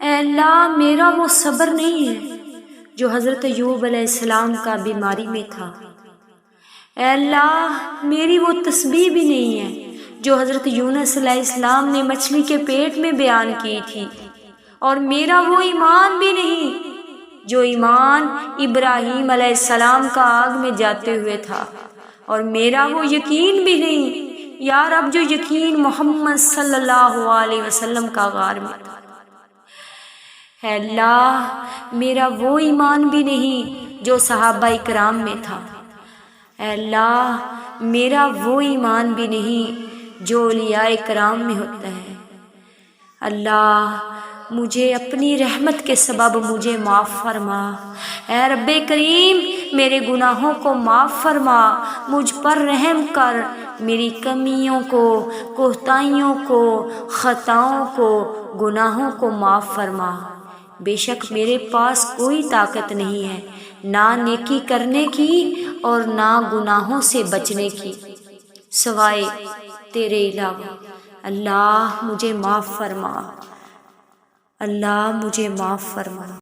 اے اللہ میرا وہ صبر نہیں ہے جو حضرت ایوب علیہ السلام کا بیماری میں تھا۔ اے اللہ میری وہ تسبیح بھی نہیں ہے جو حضرت یونس علیہ السلام نے مچھلی کے پیٹ میں بیان کی تھی، اور میرا وہ ایمان بھی نہیں جو ایمان ابراہیم علیہ السلام کا آگ میں جاتے ہوئے تھا، اور میرا وہ یقین بھی نہیں یا رب جو یقین محمد صلی اللہ علیہ وسلم کا غار میں تھا۔ اے اللہ میرا وہ ایمان بھی نہیں جو صحابہ کرام میں تھا۔ اے اللہ میرا وہ ایمان بھی نہیں جو اولیاء کرام میں ہوتا ہے۔ اللہ مجھے اپنی رحمت کے سبب مجھے معاف فرما۔ اے رب کریم میرے گناہوں کو معاف فرما، مجھ پر رحم کر، میری کمیوں کو، کوتاہیوں کو، خطاؤں کو، گناہوں کو معاف فرما۔ بے شک میرے پاس کوئی طاقت نہیں ہے، نہ نیکی کرنے کی اور نہ گناہوں سے بچنے کی سوائے تیرے علاوہ۔ اللہ مجھے معاف فرما، اللہ مجھے معاف فرما۔